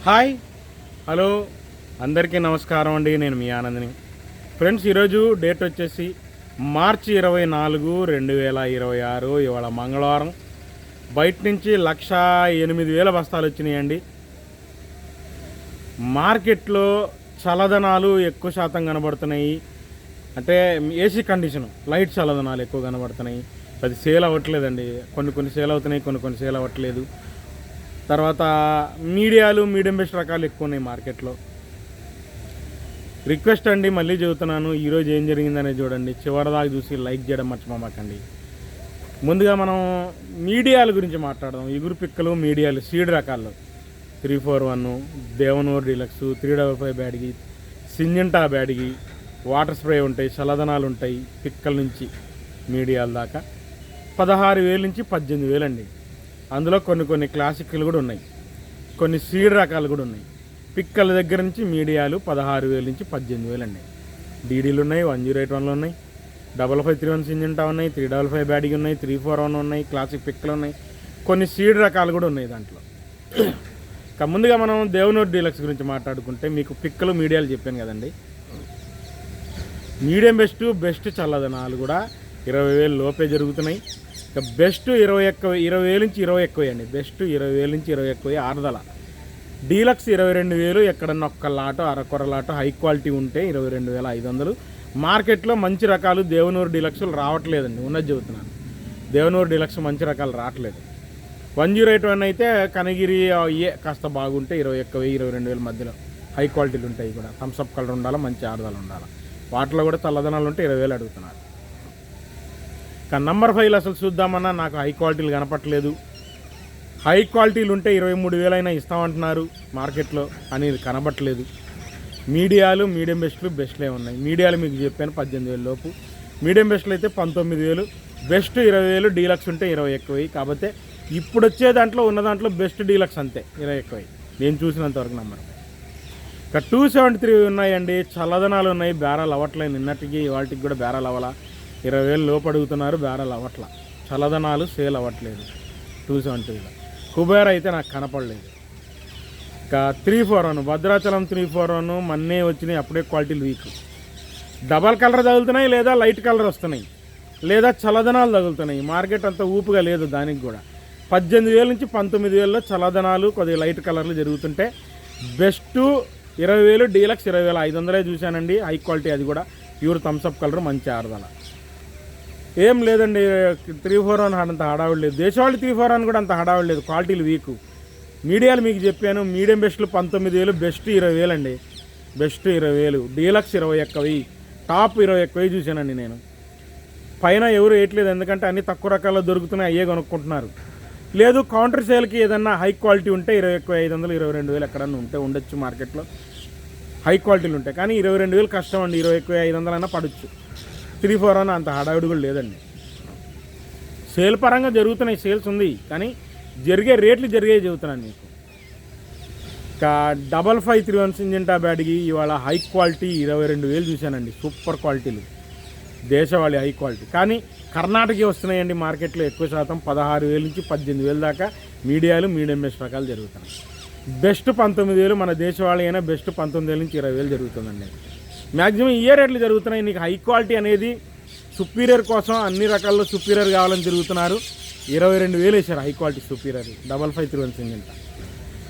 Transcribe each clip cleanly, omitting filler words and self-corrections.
Hi, hello, అందరికీ నమస్కారం అండి. నేను మీ ఆనందని. ఫ్రెండ్స్, ఈరోజు డేట్ వచ్చేసి మార్చి 24, 2026. ఇవాళ మంగళవారం. బయట నుంచి 1,08,000 బస్తాలు వచ్చినాయండి. మార్కెట్లో చల్లదనాలు ఎక్కువ శాతం కనబడుతున్నాయి. అంటే ఏసీ కండిషన్, లైట్ చల్లదనాలు ఎక్కువ కనబడుతున్నాయి. అది సేల్ అవ్వట్లేదండి. కొన్ని సేల్ అవుతున్నాయి, కొన్ని సేల్ అవ్వట్లేదు. తర్వాత మీడియం బెస్ట్ రకాలు ఎక్కువ ఉన్నాయి మార్కెట్లో. రిక్వెస్ట్ అండి, మళ్ళీ చెబుతున్నాను, ఈరోజు ఏం జరిగిందనేది చూడండి, చివరిదాకా చూసి లైక్ చేయడం మర్చిపోమాకండి. ముందుగా మనం మీడియాల గురించి మాట్లాడదాం. ఇగురు పిక్కలు మీడియాలు సీడ్ రకాల్లో 341, Devanur deluxe, 355 Byadgi, Syngenta Byadgi, water spray ఉంటాయి, చల్లదనాలు ఉంటాయి. పిక్కల నుంచి మీడియాల దాకా 16,000 నుంచి 18,000 అండి. అందులో కొన్ని క్లాసిక్లు కూడా ఉన్నాయి, కొన్ని సీడ్ రకాలు కూడా ఉన్నాయి. పిక్కల దగ్గర నుంచి మీడియాలు 16,000 నుంచి 18,000 అండి. డీడీలు ఉన్నాయి, 108 ఉన్నాయి, 5531 సింజంటా ఉన్నాయి, 355 బ్యాడ్గి ఉన్నాయి, 341 ఉన్నాయి, క్లాసిక్ పిక్కలు ఉన్నాయి, కొన్ని సీడ్ రకాలు కూడా ఉన్నాయి దాంట్లో. ముందుగా మనం దేవనూరు డీలక్స్ గురించి మాట్లాడుకుంటే, మీకు పిక్కలు మీడియాలు చెప్పాను కదండి. మీడియం బెస్ట్ చల్లదనాలు కూడా 20,000 లోపే జరుగుతున్నాయి. ఇక బెస్ట్ 20,000 నుంచి 20 ఎక్కువ అండి. బెస్ట్ 20,000 నుంచి 20 ఎక్కువ. ఆరుదల డీలక్స్ 22,000. ఎక్కడన్నా ఒక్క లాటో అరకొర లాటో హై క్వాలిటీ ఉంటే 22,500. మార్కెట్లో మంచి రకాలు దేవనూరు డీలక్స్లు రావట్లేదండి, ఉన్నది చెబుతున్నాను. దేవనూరు డీలక్స్ మంచి రకాలు రావట్లేదు. 108 అయితే కనగిరి అయ్యే కాస్త బాగుంటే 20 ఎక్కువ, 22,000 మధ్యలో హై క్వాలిటీలు ఉంటాయి కూడా. థమ్స్అప్ కలర్ ఉండాలి, మంచి ఆరుదల ఉండాలి. వాటిలో కూడా చల్లదనాలు ఉంటే 20,000 అడుగుతున్నారు. కానీ నంబర్ 5 అసలు చూద్దామన్నా నాకు హై క్వాలిటీలు కనపట్లేదు. హై క్వాలిటీలు ఉంటే 23,000 అయినా ఇస్తామంటున్నారు మార్కెట్లో, అని కనబట్టలేదు. మీడియం బెస్ట్లే ఉన్నాయి. మీడియాలు మీకు చెప్పాను 18,000 లోపు. మీడియం బెస్ట్లు అయితే 19,000. బెస్ట్ 20,000. డీలక్స్ ఉంటే 20 ఎక్కువ. కాకపోతే ఇప్పుడు వచ్చే దాంట్లో ఉన్న దాంట్లో బెస్ట్ డీలక్స్ అంతే 20 ఎక్కువ నేను చూసినంతవరకు నంబర్. ఇక 273 ఉన్నాయండి, చల్లదనాలు ఉన్నాయి. బేరాలు అవ్వట్లేదు. నిన్నటికి వాటికి కూడా బేరాలు అవ్వాలా. 20,000 లోపు అడుగుతున్నారు, బేరాలు అవ్వట్ల. చల్లదనాలు సేల్ అవ్వట్లేదు 273లో. కుబేర అయితే నాకు కనపడలేదు. ఇక 341 భద్రాచలం 341 మన్నే వచ్చినాయి. అప్పుడే క్వాలిటీలు వీక్. డబల్ కలర్ తగులుతున్నాయి, లేదా లైట్ కలర్ వస్తున్నాయి, లేదా చల్లదనాలు తగులుతున్నాయి. మార్కెట్ అంత ఊపుగా లేదు. దానికి కూడా 18,000 నుంచి 19,000లో చల్లదనాలు కొద్దిగా లైట్ కలర్లు జరుగుతుంటే, బెస్ట్ 20,000. డీలక్స్ 20,500 చూశానండి. హై క్వాలిటీ, అది కూడా ప్యూర్ థమ్స్అప్ కలర్, మంచి ఆరుదల. ఏం లేదండి. 341 అంత హడావిడి లేదు. దేశవాళీ 341 కూడా అంత హడావిడి లేదు. క్వాలిటీలు వీకు. మీడియాలు మీకు చెప్పాను. మీడియం బెస్ట్లు 19,000. బెస్ట్ 20,000 అండి. బెస్ట్ 20,000. డీలక్స్ 20 ఎక్కువ. టాప్ 20 ఎక్కువ చూశానండి నేను. పైన ఎవరు వేయట్లేదు, ఎందుకంటే అన్ని తక్కువ రకాల్లో దొరుకుతున్నాయి, అయ్యే కొనుక్కుంటున్నారు. లేదు కౌంటర్ సేల్కి ఏదన్నా హై క్వాలిటీ ఉంటే 20 ఎక్కువ, 500, 22,000 ఎక్కడన్నా ఉంటే ఉండొచ్చు మార్కెట్లో. హై క్వాలిటీలు ఉంటాయి. కానీ 22,000 కష్టం అండి. 20 ఎక్కువ, 500 అయినా పడవచ్చు. 341 అంత హడావిడి కూడా లేదండి. సేల్ పరంగా జరుగుతున్నాయి, సేల్స్ ఉంది. కానీ జరిగే రేట్లు చెబుతున్నాను మీకు. ఇంకా 5531 సింజంటా బ్యాడ్కి ఇవాళ హై క్వాలిటీ 22,000 చూశానండి. సూపర్ క్వాలిటీలు, దేశవాళీ హై క్వాలిటీ. కానీ కర్ణాటక వస్తున్నాయండి మార్కెట్లో ఎక్కువ శాతం. 16,000 నుంచి 18,000 దాకా మీడియం బెస్ట్ రకాలు జరుగుతున్నాయి. బెస్ట్ 19,000 మన దేశవాళీ అయినా బెస్ట్ 19,000 నుంచి 20,000 జరుగుతుందండి. మ్యాక్సిమం ఇయర్ రేట్లు జరుగుతున్నాయి. నీకు హై క్వాలిటీ అనేది సుపీరియర్ కోసం అన్ని రకాల్లో సుపీరియర్ కావాలని తిరుగుతున్నారు. 22,000 వేసారు హై క్వాలిటీ సుపీరియర్ 5531 సింజంటా.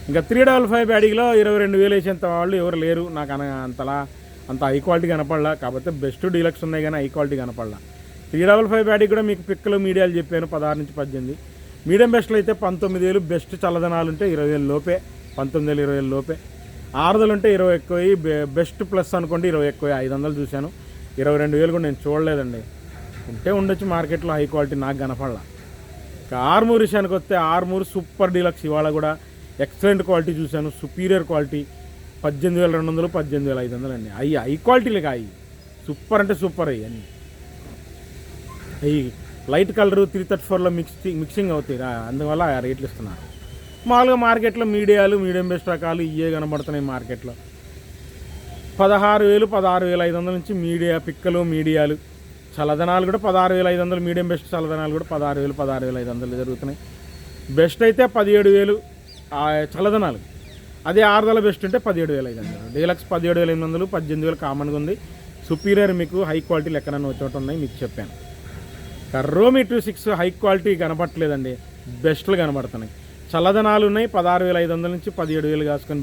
ఇంకా 355 బ్యాడీలో 22,000 వేసేంత వాళ్ళు ఎవరు లేరు నాకు. అంత హై క్వాలిటీ కనపడలా. కాకపోతే బెస్ట్ డీలక్స్ ఉన్నాయి, కానీ హై క్వాలిటీ కనపడలా. 355 బ్యాడీ కూడా మీకు పిక్కలు మీడియాలు చెప్పాను 16 నుంచి 18. మీడియం బెస్ట్లు అయితే 19,000. బెస్ట్ చల్లదనాలు ఉంటే 20,000 లోపే. 19,000, 20,000 లోపే. ఆరుదలు ఉంటే 20 ఎక్కువ. బెస్ట్ ప్లస్ అనుకోండి 20 ఎక్కువ. 500 చూశాను. 22,000 కూడా నేను చూడలేదండి. ఉంటే ఉండొచ్చు మార్కెట్లో హై క్వాలిటీ, నాకు కనపడలా. ఇక ఆర్మూర్ విషయానికి వస్తే, ఆర్మూర్ సూపర్ డీలక్స్ ఇవాళ కూడా ఎక్సలెంట్ క్వాలిటీ చూశాను. సుపీరియర్ క్వాలిటీ 18,200, 18,500 అండి. హై క్వాలిటీలే కాయి. సూపర్ అంటే సూపర్. అయ్యి అవి లైట్ కలరు 334లో మిక్సింగ్ అవుతాయి, అందువల్ల రేట్లు ఇస్తున్నారు. మామూలుగా మార్కెట్లో మీడియం బెస్ట్ రకాలు ఇవే కనబడుతున్నాయి మార్కెట్లో. 16,000, 16,500 నుంచి పిక్కలు మీడియాలు. చల్లదనాలు కూడా 16,500. మీడియం బెస్ట్ చల్లదనాలు కూడా 16,000, 16,500 జరుగుతున్నాయి. బెస్ట్ అయితే 17,000 చల్లదనాలు. అదే 6 బెస్ట్ ఉంటే 17,500. డీలక్స్ 17,800, 18,000 కామన్గా ఉంది. సుపీరియర్ మీకు హై క్వాలిటీలు ఎక్కడన్నా చోట ఉన్నాయి మీకు చెప్పాను. రోమి 26 హై క్వాలిటీ కనపడట్లేదండి, బెస్ట్లు కనబడుతున్నాయి. చల్లదనాలు ఉన్నాయి 16,500 నుంచి 17,000 కాసుకొని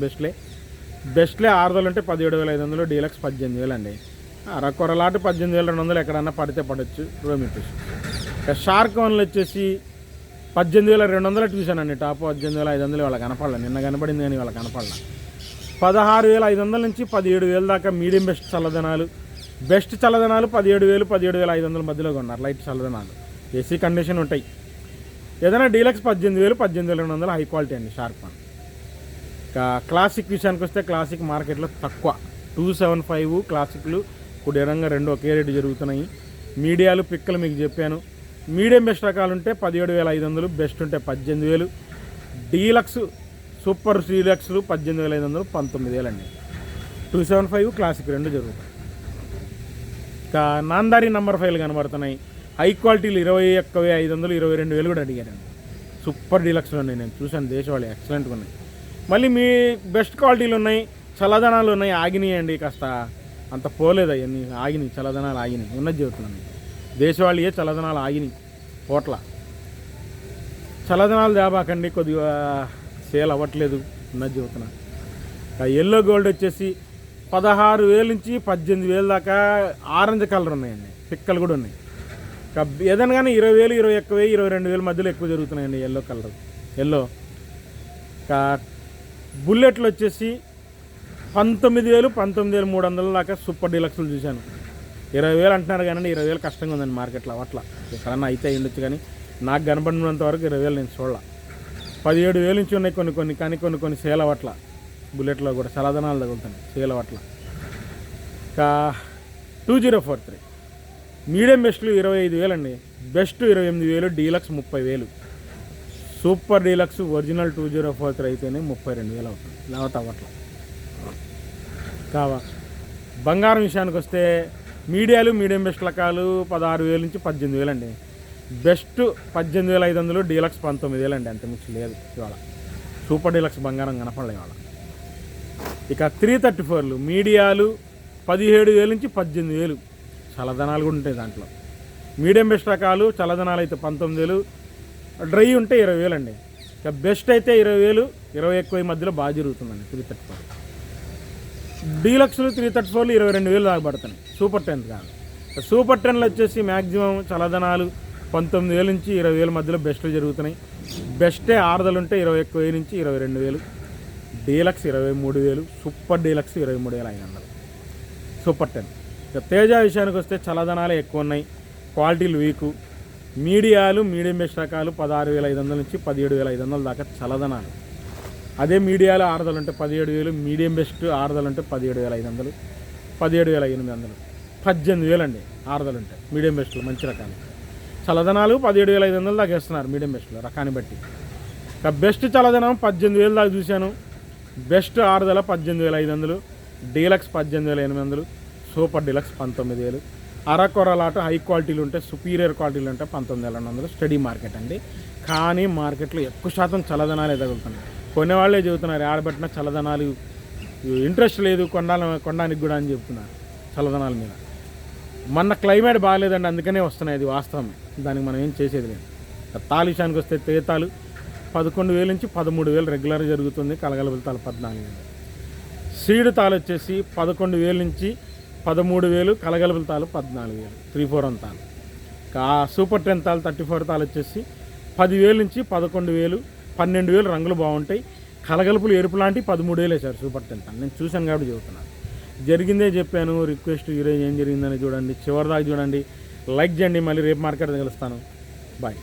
బెస్ట్లే 6 ఉంటే 17,500, డీలక్స్ 18,000 అండి. అరకొరలాట 18,200 ఎక్కడన్నా పడితే పడవచ్చు రోమి 26. షార్క్ వన్లు వచ్చేసి 18,200 చూశానండి, టాప్ 18,500 వాళ్ళ కనపడలే, నిన్న కనపడింది కానీ వాళ్ళ కనపడలే. 16,500 నుంచి 17,000 దాకా మీడియం బెస్ట్ చల్లదనాలు. బెస్ట్ చల్లదనాలు 17,000, 17,500 మధ్యలో కొన్నారు లైట్ చల్లదనాలు, ఏసీ కండిషన్ ఉంటాయి. ఏదైనా డీలక్స్ 18,000, 18,200 హై క్వాలిటీ అండి షార్ప్ వన్. ఇంకా క్లాసిక్ విషయానికి వస్తే క్లాసిక్ మార్కెట్లో తక్కువ 275 క్లాసిక్లు కుడేరంగా రెండు ఒకే రేటు జరుగుతున్నాయి. మీడియాలు పిక్కలు మీకు చెప్పాను. మీడియం బెస్ట్ రకాలు ఉంటే 17,500, బెస్ట్ ఉంటే 18,000. డీలక్స్ సూపర్ డీలక్స్లు 18,500, 19,000 అండి. 275 క్లాసిక్ రెండు జరుగుతాయి. ఇంకా నాందారి నంబర్ 5 కనబడుతున్నాయి. హై క్వాలిటీలు 21,500, 22,000 కూడా అడిగారండి. సూపర్ డీలక్స్లు ఉన్నాయి, నేను చూశాను, దేశవాళీ ఎక్సలెంట్గా ఉన్నాయి. మళ్ళీ మీ బెస్ట్ క్వాలిటీలు ఉన్నాయి, చల్లదనాలు ఉన్నాయి, ఆగినాయండి, కాస్త అంత పోలేదు అవన్నీ, ఆగినాయి చల్లదనాలు ఆగినాయి, ఉన్నది చెబుతున్నాను. దేశవాళీయే చల్లదనాలు ఆగినాయి పోట్ల. చల్లదనాలు తేబాకండి, కొద్దిగా సేల్ అవ్వట్లేదు, ఉన్నది చెబుతున్నాను. ఎల్లో గోల్డ్ వచ్చేసి 16,000 నుంచి 18,000 దాకా ఆరెంజ్ కలర్ ఉన్నాయండి, పిక్కలు కూడా ఉన్నాయి. ఏదైనా కానీ 20,000, 21,000, 22,000 మధ్యలో ఎక్కువ జరుగుతున్నాయండి ఎల్లో కలర్. ఎల్లో బుల్లెట్లు వచ్చేసి 19,000, 19,300 దాకా సూపర్ డీలక్స్లు చూశాను. 20,000 అంటున్నారు కానీ 20,000 కష్టంగా ఉందండి మార్కెట్లో. అట్లా ఎక్కడన్నా అయితే ఉండొచ్చు కానీ నాకు కనబడినంత వరకు 20,000 నేను చూడాల. 17,000 నుంచి ఉన్నాయి కొన్ని కానీ కొన్ని సేల్ అవ్వట్ల. బుల్లెట్లో కూడా చల్లదనాలు తగులుతున్నాయి, సేల్ అవ్వట్ల. ఇంకా 2043 మీడియం బెస్ట్లు 25,000 అండి, best 28,000, deluxe 30,000. Super deluxe original 2043 అయితేనే 32,000 అవుతుంది, లేకపోతే అవ్వట్ల. బంగారం విషయానికి వస్తే మీడియం బెస్ట్ రకాలు 16,000 నుంచి 18,000 అండి, బెస్ట్ 18,500, డీలక్స్ 19,000 అండి, అంత మించి లేదు ఇవాళ. సూపర్ డీలక్స్ బంగారం కనపడలేదు ఇవాళ. ఇక 334లు మీడియాలు 17,000 నుంచి 18,000, చల్లదనాలు కూడా ఉంటాయి దాంట్లో. మీడియం బెస్ట్ రకాలు చల్లదనాలు అయితే 19,000, డ్రై ఉంటే 20,000 అండి. ఇక బెస్ట్ అయితే 20,000, 21,000 మధ్యలో బాగా జరుగుతుందండి 334. డీలక్స్లు 334లు 22,000 దాకా పడుతున్నాయి, సూపర్ 10 కాదు. సూపర్ 10లో వచ్చేసి మ్యాక్సిమం చల్లదనాలు 19,000 నుంచి 20,000 మధ్యలో బెస్ట్లు జరుగుతున్నాయి. బెస్టే 6 ఉంటే 21,000 నుంచి 22,000, డీలక్స్ 23,000, సూపర్ డీలక్స్ 23,500 సూపర్ 10. ఇక తేజ విషయానికి వస్తే చల్లదనాలే ఎక్కువ ఉన్నాయి, క్వాలిటీలు వీకు. మీడియాలు మీడియం బెస్ట్ రకాలు 16,500 నుంచి 17,500 దాకా చల్లదనాలు. అదే మీడియాలు 6 ఉంటే 17,000, మీడియం బెస్ట్ 6 ఉంటే 17,500, 17,800, 18,000 అండి 6 ఉంటే మీడియం బెస్ట్లు మంచి రకాలు. చల్లదనాలు 17,500 దాకా వేస్తున్నారు మీడియం బెస్ట్లో రకాన్ని బట్టి. ఇక బెస్ట్ చల్లదనం 18,000 దాకా చూశాను, బెస్ట్ 6 18,500, డీలక్స్ 18,800, సూపర్ డీలక్స్ 19,000. అరకొరలాట హై క్వాలిటీలు ఉంటే సుపీరియర్ క్వాలిటీలు ఉంటే 19,200. స్టడీ మార్కెట్ అండి, కానీ మార్కెట్లో ఎక్కువ శాతం చల్లదనాలే తగులుతున్నాయి. కొనేవాళ్ళే చెబుతున్నారు ఆడబెట్టిన చల్లదనాలు ఇంట్రెస్ట్ లేదు కొనడానికి కూడా అని చెప్తున్నారు చల్లదనాల మీద. మొన్న క్లైమేట్ బాగాలేదండి, అందుకనే వస్తున్నాయి, అది వాస్తవమే, దానికి మనం ఏం చేసేది లేదు. తాలు విషయానికి వస్తే తేతాలు 11,000 నుంచి 13,000 రెగ్యులర్ జరుగుతుంది, కలగలుపుల తాలు 14,000. సీడ్ తాలు వచ్చేసి 11,000 నుంచి 13,000, కలగలుపుల తాలు 14,000, 3-4 తాలు. సూపర్ 10 తాలు 34 తాలు వచ్చేసి 10,000 నుంచి 11,000, 12,000 రంగులు బాగుంటాయి. కలగలుపులు ఎరుపు లాంటి 13,000 వేశారు సూపర్ 10 తాలు. నేను చూశాను కాబట్టి చెబుతున్నాను, జరిగిందే చెప్పాను. రిక్వెస్ట్ ఈరోజు ఏం జరిగిందని చూడండి, చివరి దాకా చూడండి, లైక్ చేయండి. మళ్ళీ రేపు మార్కెట్ కలుస్తాను, బాయ్.